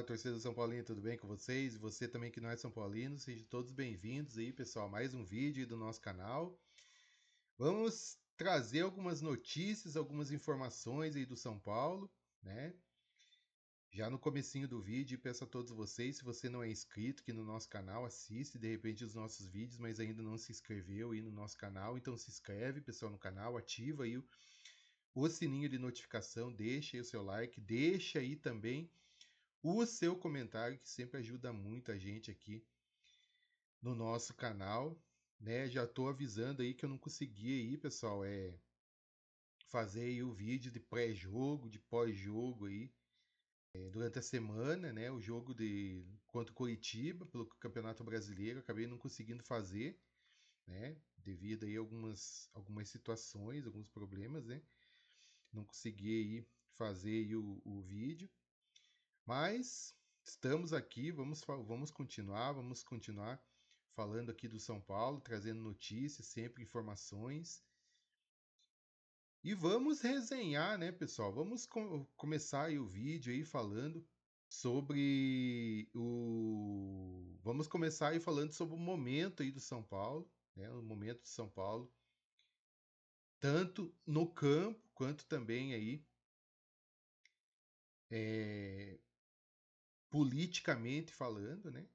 torcida São Paulino, tudo bem com vocês? E você também que não é São Paulino, sejam todos bem-vindos aí, pessoal, mais um vídeo aí do nosso canal. Vamos trazer algumas notícias, algumas informações aí do São Paulo, né? Já no comecinho do vídeo, peço a todos vocês, se você não é inscrito aqui no nosso canal, assiste de repente os nossos vídeos, mas ainda não se inscreveu aí no nosso canal, então se inscreve, pessoal, no canal, ativa aí o sininho de notificação, deixa aí o seu like, deixa aí também o seu comentário, que sempre ajuda muito a gente aqui no nosso canal, né? Já tô avisando aí que eu não consegui aí, pessoal, fazer aí o vídeo de pré-jogo, de pós-jogo aí, durante a semana, né? O jogo de contra o Coritiba pelo Campeonato Brasileiro, acabei não conseguindo fazer, né? Devido aí a algumas situações, alguns problemas, né? Não consegui aí fazer aí o vídeo. Mas estamos aqui, vamos continuar falando aqui do São Paulo, trazendo notícias, sempre informações. E vamos resenhar, né, pessoal? Vamos começar aí o vídeo aí falando sobre o... Vamos começar aí falando sobre o momento aí do São Paulo, né? O momento de São Paulo, tanto no campo, quanto também aí politicamente falando, né?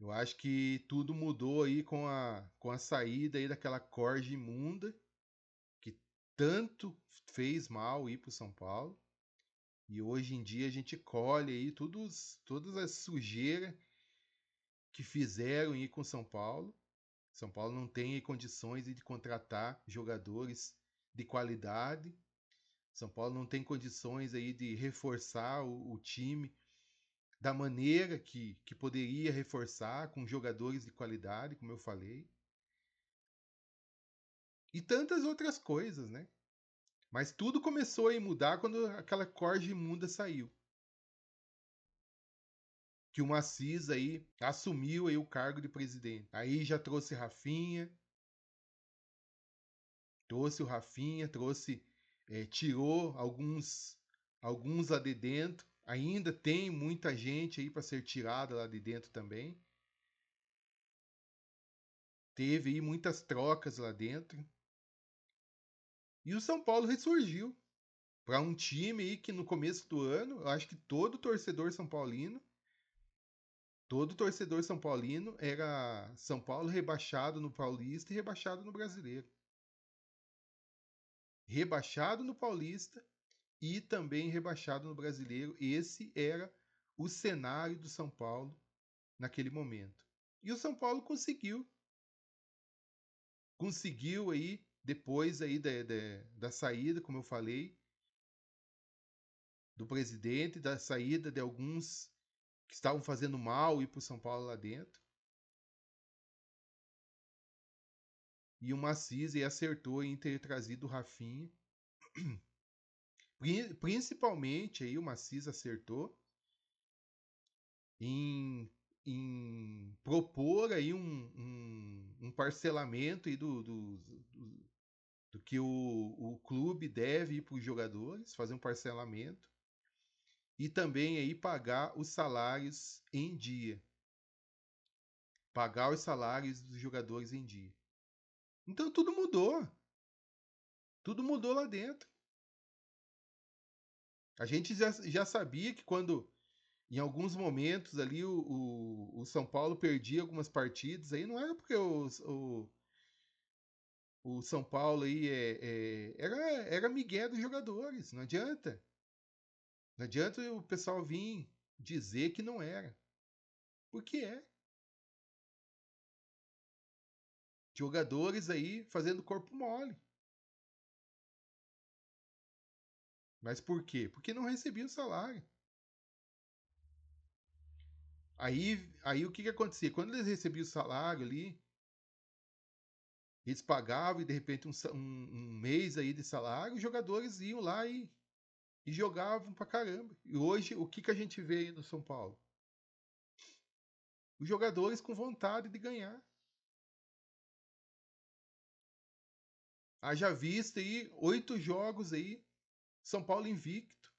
Eu acho que tudo mudou aí com a saída aí daquela corja imunda que tanto fez mal aí pro São Paulo. E hoje em dia a gente colhe aí todas as sujeiras que fizeram aí com São Paulo. São Paulo não tem aí condições de contratar jogadores de qualidade. São Paulo não tem condições aí de reforçar o time da maneira que poderia reforçar, com jogadores de qualidade, como eu falei. E tantas outras coisas, né? Mas tudo começou a mudar quando aquela corja imunda saiu. Que o Assis aí assumiu aí o cargo de presidente. Aí já trouxe Rafinha, tirou alguns lá de dentro. Ainda tem muita gente aí para ser tirada lá de dentro também. Teve aí muitas trocas lá dentro. E o São Paulo ressurgiu para um time aí que no começo do ano, eu acho que todo torcedor são paulino era São Paulo rebaixado no Paulista e rebaixado no Brasileiro. Rebaixado no Paulista e também rebaixado no Brasileiro. Esse era o cenário do São Paulo naquele momento. E o São Paulo conseguiu aí, depois aí da saída, como eu falei, do presidente, da saída de alguns que estavam fazendo mal ir para o São Paulo lá dentro. E o Assis acertou em ter trazido o Rafinha. Principalmente aí o Assis acertou em propor aí um parcelamento aí do que o clube deve ir para os jogadores, fazer um parcelamento. E também aí pagar os salários em dia. Pagar os salários dos jogadores em dia. Então tudo mudou. Tudo mudou lá dentro. A gente já sabia que quando, em alguns momentos ali, o São Paulo perdia algumas partidas, aí não era porque o São Paulo aí era migué dos jogadores. Não adianta. Não adianta o pessoal vir dizer que não era. Porque é. Jogadores aí fazendo corpo mole. Mas por quê? Porque não recebiam salário. Aí o que acontecia? Quando eles recebiam o salário ali, eles pagavam e de repente um mês aí de salário, os jogadores iam lá e jogavam pra caramba. E hoje, o que a gente vê aí no São Paulo? Os jogadores com vontade de ganhar. Haja vista aí, 8 jogos aí, São Paulo invicto.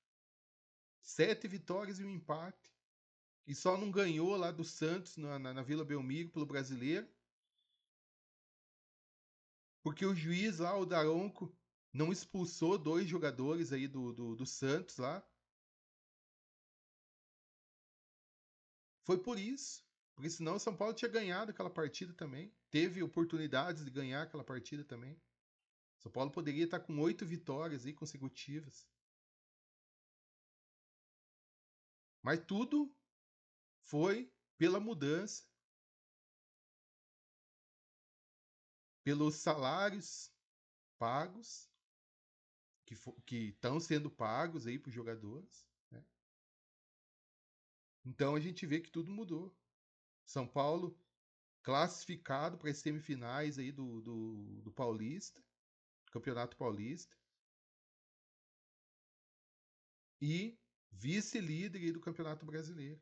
7 vitórias e um empate. E só não ganhou lá do Santos na Vila Belmiro pelo Brasileiro. Porque o juiz lá, o Daronco, não expulsou 2 jogadores aí do Santos lá. Foi por isso. Porque senão o São Paulo tinha ganhado aquela partida também. Teve oportunidades de ganhar aquela partida também. São Paulo poderia estar com 8 vitórias aí consecutivas. Mas tudo foi pela mudança, pelos salários pagos, que estão sendo pagos aí para os jogadores. Né? Então a gente vê que tudo mudou. São Paulo classificado para as semifinais aí do Paulista, Campeonato Paulista. E vice-líder do Campeonato Brasileiro.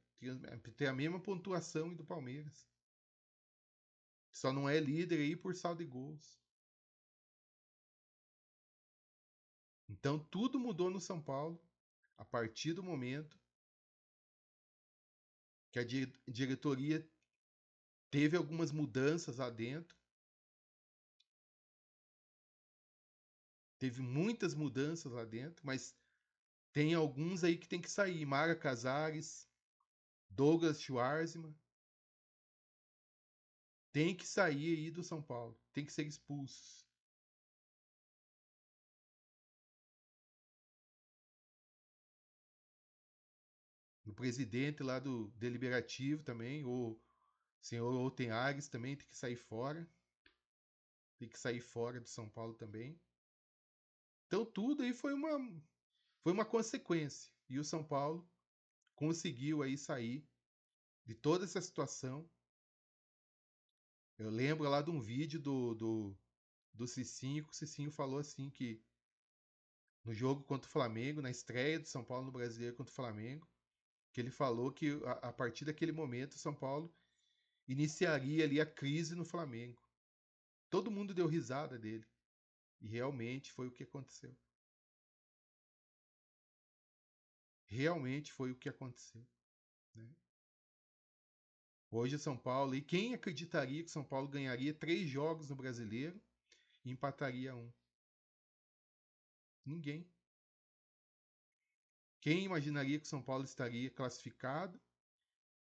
Tem a mesma pontuação do Palmeiras. Só não é líder aí por saldo de gols. Então tudo mudou no São Paulo a partir do momento que a diretoria teve algumas mudanças lá dentro. Teve muitas mudanças lá dentro, mas tem alguns aí que tem que sair. Mara Casares, Douglas Schwarzman. Tem que sair aí do São Paulo. Tem que ser expulsos. O presidente lá do Deliberativo também, o senhor Oten Ares também tem que sair fora. Tem que sair fora do São Paulo também. Então tudo aí foi uma consequência. E o São Paulo conseguiu aí sair de toda essa situação. Eu lembro lá de um vídeo do Cicinho, que o Cicinho falou assim que no jogo contra o Flamengo, na estreia do São Paulo no Brasileiro contra o Flamengo, que ele falou que a partir daquele momento o São Paulo iniciaria ali a crise no Flamengo. Todo mundo deu risada dele. E realmente foi o que aconteceu. Realmente foi o que aconteceu. Né? Hoje o São Paulo, e quem acreditaria que o São Paulo ganharia 3 jogos no Brasileiro e empataria 1? Ninguém. Quem imaginaria que o São Paulo estaria classificado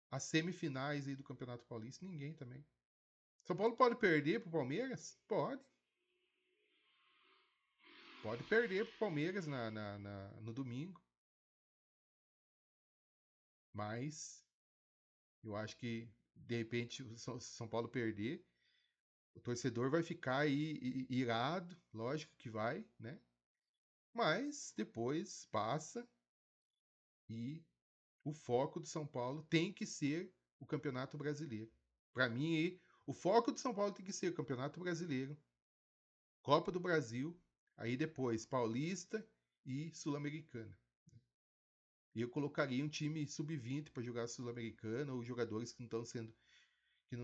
às semifinais aí do Campeonato Paulista? Ninguém também. São Paulo pode perder para o Palmeiras? Pode. Pode perder para o Palmeiras no domingo. Mas eu acho que, de repente, o São Paulo perder, o torcedor vai ficar aí irado, lógico que vai, né? Mas depois passa e o foco do São Paulo tem que ser o Campeonato Brasileiro. Para mim, o foco do São Paulo tem que ser o Campeonato Brasileiro, Copa do Brasil, aí depois Paulista e Sul-Americana. E eu colocaria um time sub-20 para jogar Sul-Americana, ou jogadores que não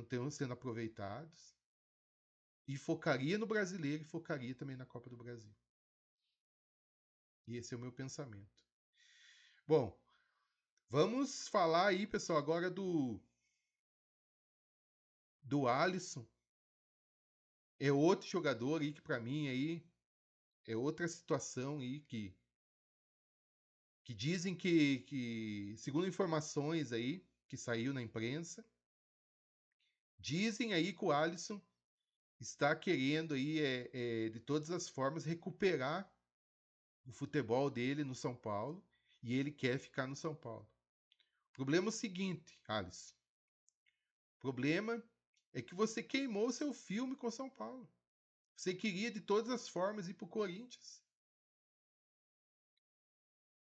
estão sendo aproveitados. E focaria no Brasileiro e focaria também na Copa do Brasil. E esse é o meu pensamento. Bom, vamos falar aí, pessoal, agora do Alisson. É outro jogador aí que para mim aí é outra situação aí que dizem que, segundo informações aí que saiu na imprensa, dizem aí que o Alisson está querendo aí de todas as formas recuperar o futebol dele no São Paulo e ele quer ficar no São Paulo. O problema é o seguinte, Alisson. O problema é que você queimou seu filme com o São Paulo. Você queria de todas as formas ir para o Corinthians.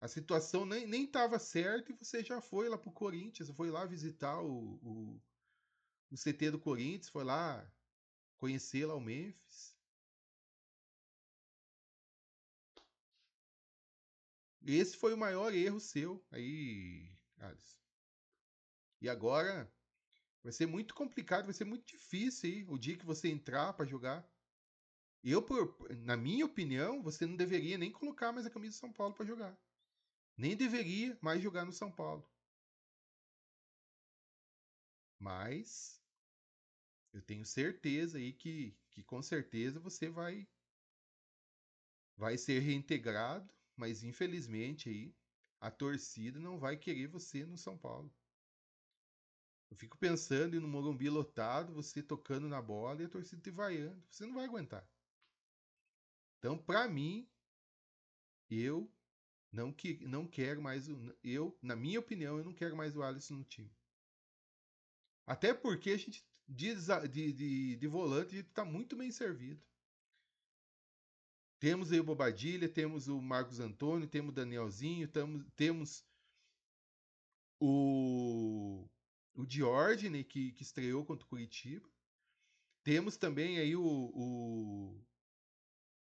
A situação nem estava certa e você já foi lá para o Corinthians, foi lá visitar o CT do Corinthians, foi lá conhecer lá o Memphis. Esse foi o maior erro seu aí, Alisson. E agora vai ser muito complicado, vai ser muito difícil aí, o dia que você entrar para jogar. Na minha opinião, você não deveria nem colocar mais a camisa de São Paulo para jogar. nem deveria mais jogar no São Paulo. Mas eu tenho certeza aí que com certeza você vai ser reintegrado, mas infelizmente aí a torcida não vai querer você no São Paulo. Eu fico pensando em no Morumbi lotado, você tocando na bola e a torcida te vaiando. Você não vai aguentar. Então, para mim, eu não quero mais na minha opinião, eu não quero mais o Alisson no time. Até porque a gente de volante a gente tá muito bem servido. Temos aí o Bobadilha, temos o Marcos Antônio, temos o Danielzinho, temos o Diógenes, que estreou contra o Curitiba. Temos também aí o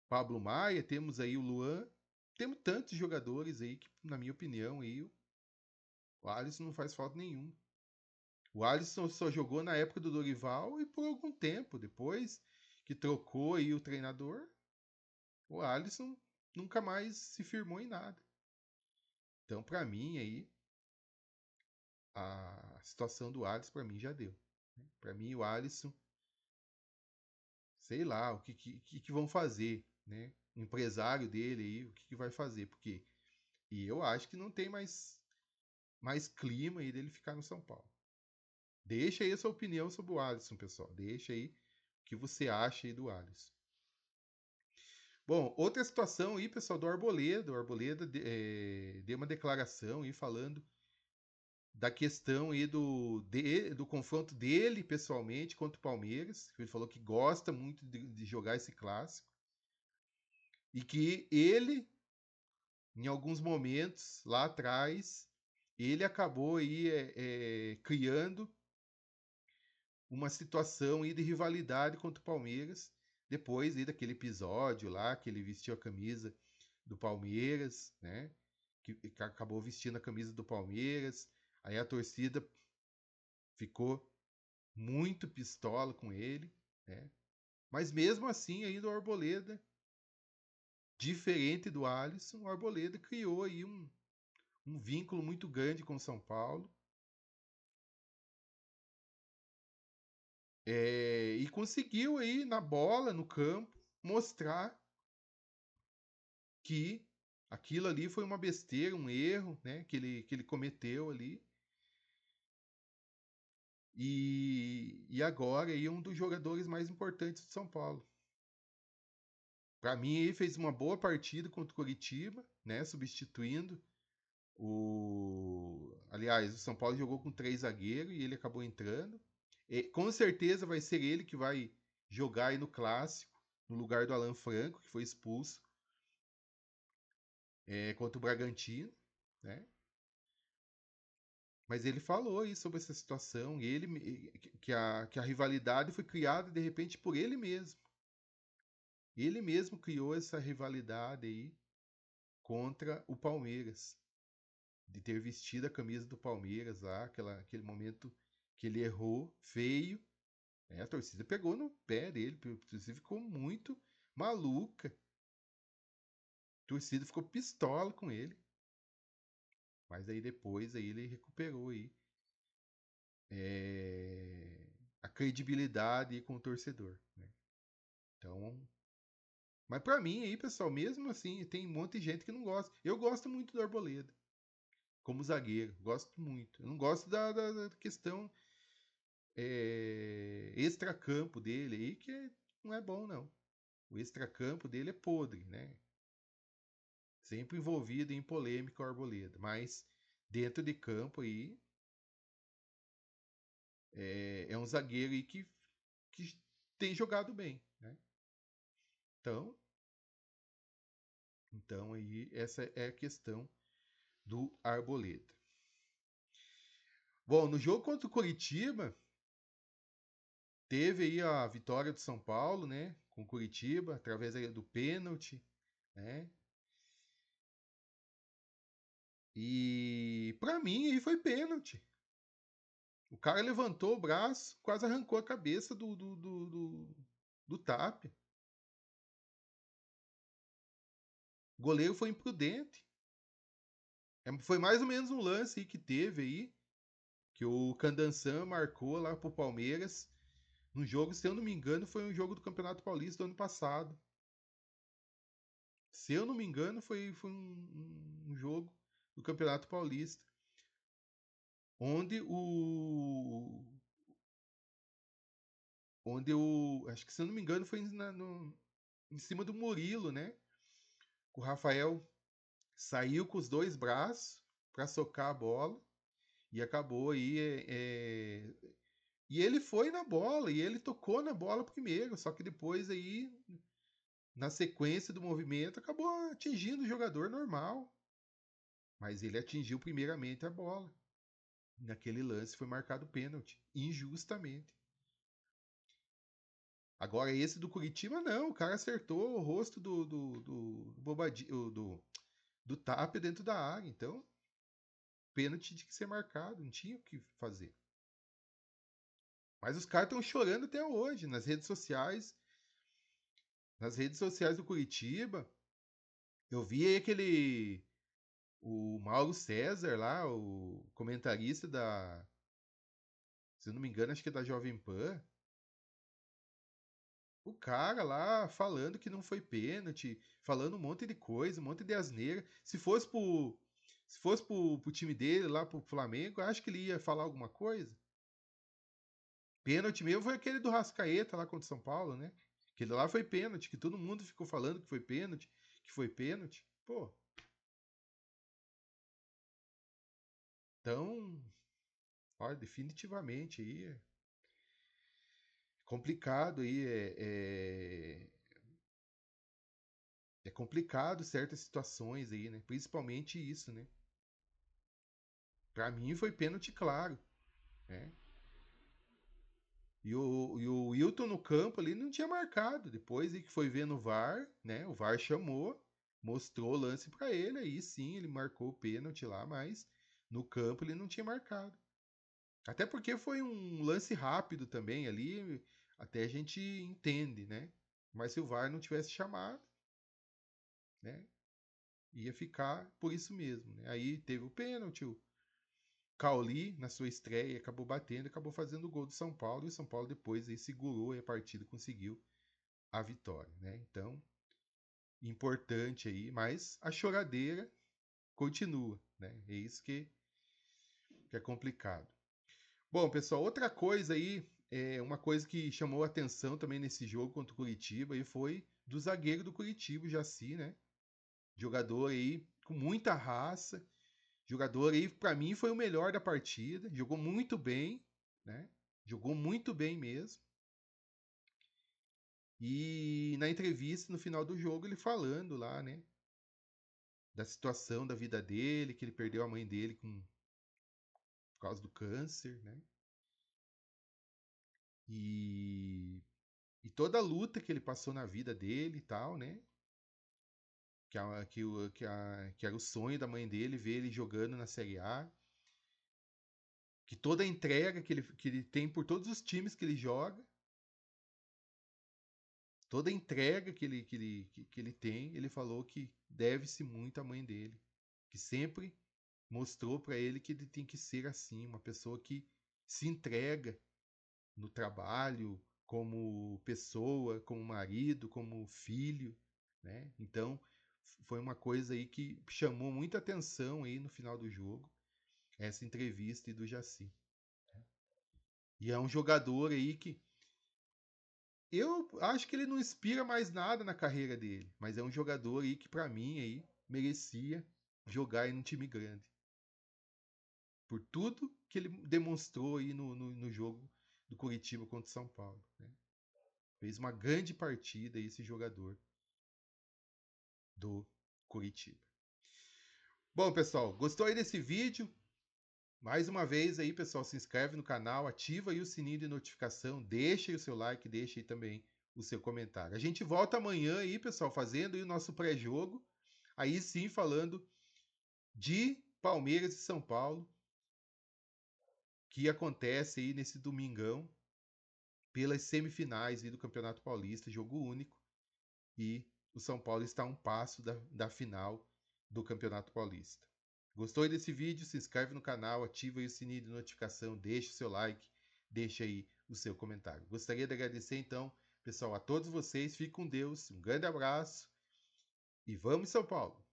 Pablo Maia, temos aí o Luan. Temos tantos jogadores aí que, na minha opinião, aí, o Alisson não faz falta nenhuma. O Alisson só jogou na época do Dorival e por algum tempo. Depois que trocou aí o treinador, o Alisson nunca mais se firmou em nada. Então, para mim, aí, a situação do Alisson, para mim, já deu. Para mim, o Alisson, sei lá, o que vão fazer, né? O empresário dele aí, o que vai fazer? Porque e eu acho que não tem mais clima aí dele ficar no São Paulo. Deixa aí a sua opinião sobre o Alisson, pessoal. Deixa aí o que você acha aí do Alisson. Bom, outra situação aí, pessoal, do Arboleda. O Arboleda deu uma declaração aí falando da questão aí do confronto dele, pessoalmente, contra o Palmeiras. Ele falou que gosta muito de jogar esse clássico. E que ele, em alguns momentos, lá atrás, ele acabou aí criando uma situação aí de rivalidade contra o Palmeiras, depois aí daquele episódio lá, que ele vestiu a camisa do Palmeiras, né? Que acabou vestindo a camisa do Palmeiras. Aí a torcida ficou muito pistola com ele, né? Mas mesmo assim, ainda o Arboleda, diferente do Alisson, o Arboleda criou aí um vínculo muito grande com o São Paulo. E conseguiu aí na bola, no campo, mostrar que aquilo ali foi uma besteira, um erro, né, que ele cometeu ali. E agora aí é um dos jogadores mais importantes de São Paulo. Para mim, ele fez uma boa partida contra o Coritiba, né, substituindo o. Aliás, o São Paulo jogou com 3 zagueiros e ele acabou entrando. E, com certeza vai ser ele que vai jogar aí no clássico, no lugar do Alan Franco, que foi expulso contra o Bragantino, né? Mas ele falou aí sobre essa situação, e que a rivalidade foi criada de repente por ele mesmo. Ele mesmo criou essa rivalidade aí contra o Palmeiras, de ter vestido a camisa do Palmeiras lá, aquele momento que ele errou, feio. A torcida pegou no pé dele, a torcida ficou muito maluca. A torcida ficou pistola com ele. Mas aí depois aí ele recuperou aí a credibilidade com o torcedor, né? Então, mas pra mim aí, pessoal, mesmo assim, tem um monte de gente que não gosta. Eu gosto muito do Arboleda como zagueiro, gosto muito. Eu não gosto da questão extracampo dele aí, não é bom, não. O extracampo dele é podre, né? Sempre envolvido em polêmica o Arboleda. Mas dentro de campo aí, é um zagueiro aí que tem jogado bem, né? Então aí essa é a questão do Arboleda. Bom, no jogo contra o Curitiba, teve aí a vitória do São Paulo, né? Com o Curitiba, através do pênalti, né? E pra mim aí foi pênalti. O cara levantou o braço, quase arrancou a cabeça do Tapia. O goleiro foi imprudente. Foi mais ou menos um lance aí que teve aí, que o Candançan marcou lá pro Palmeiras. Um jogo, se eu não me engano, foi um jogo do Campeonato Paulista do ano passado. Se eu não me engano, foi um jogo do Campeonato Paulista. Onde o. Onde o. Acho que se eu não me engano, foi em cima do Murilo, né? O Rafael saiu com os dois braços para socar a bola e acabou aí. E ele foi na bola e ele tocou na bola primeiro, só que depois aí, na sequência do movimento, acabou atingindo o jogador normal. Mas ele atingiu primeiramente a bola. Naquele lance foi marcado pênalti, injustamente. Agora, esse do Curitiba, não. O cara acertou o rosto do Tapia dentro da área. Então, pênalti tinha que ser marcado, não tinha o que fazer. Mas os caras estão chorando até hoje nas redes sociais. Nas redes sociais do Curitiba, eu vi aí o Mauro César lá, o comentarista da. Se eu não me engano, acho que é da Jovem Pan. O cara lá falando que não foi pênalti, falando um monte de coisa, um monte de asneira. Se fosse pro time dele lá pro Flamengo, eu acho que ele ia falar alguma coisa. Pênalti mesmo foi aquele do Rascaeta lá contra o São Paulo, né? Aquele lá foi pênalti, que todo mundo ficou falando que foi pênalti, que foi pênalti. Pô, então, olha, definitivamente aí é complicado aí, é complicado certas situações aí, né? Principalmente isso, né? Pra mim foi pênalti claro, né? E o Wilton no campo ali não tinha marcado. Depois que foi ver no VAR, né? O VAR chamou, mostrou o lance pra ele, aí sim ele marcou o pênalti lá, mas no campo ele não tinha marcado. Até porque foi um lance rápido também ali, até a gente entende, né? Mas se o VAR não tivesse chamado, né? Ia ficar por isso mesmo, né? Aí teve o pênalti, o Cauli, na sua estreia, acabou batendo, acabou fazendo o gol do São Paulo, e o São Paulo depois aí segurou a partida e conseguiu a vitória, né? Então, importante aí, mas a choradeira continua, né? É isso que é complicado. Bom, pessoal, outra coisa aí, uma coisa que chamou a atenção também nesse jogo contra o Curitiba aí foi do zagueiro do Curitiba, o Jaci, né? Jogador aí com muita raça, jogador aí, para mim, foi o melhor da partida. Jogou muito bem, né? Jogou muito bem mesmo. E na entrevista, no final do jogo, ele falando lá, né? Da situação da vida dele, que ele perdeu a mãe dele por causa do câncer, né? E, e toda a luta que ele passou na vida dele e tal, né? Que era o sonho da mãe dele, ver ele jogando na Série A. Que toda a entrega que ele tem por todos os times que ele joga, toda a entrega que ele tem, ele falou que deve-se muito à mãe dele, que sempre mostrou para ele que ele tem que ser assim, uma pessoa que se entrega no trabalho, como pessoa, como marido, como filho, né? Então, foi uma coisa aí que chamou muita atenção aí no final do jogo, essa entrevista aí do Jaci. E é um jogador aí que eu acho que ele não inspira mais nada na carreira dele, mas é um jogador aí que para mim aí merecia jogar em um time grande. Por tudo que ele demonstrou aí no jogo do Curitiba contra o São Paulo, né? Fez uma grande partida aí esse jogador do Curitiba. Bom, pessoal, gostou aí desse vídeo? Mais uma vez aí, pessoal, se inscreve no canal, ativa aí o sininho de notificação, deixa aí o seu like, deixa aí também o seu comentário. A gente volta amanhã aí, pessoal, fazendo aí o nosso pré-jogo, aí sim falando de Palmeiras e São Paulo, que acontece aí nesse domingão, pelas semifinais aí do Campeonato Paulista, jogo único, e o São Paulo está a um passo da final do Campeonato Paulista. Gostou desse vídeo? Se inscreve no canal, ativa aí o sininho de notificação, deixa o seu like, deixa aí o seu comentário. Gostaria de agradecer então, pessoal, a todos vocês. Fique com Deus, um grande abraço e vamos São Paulo!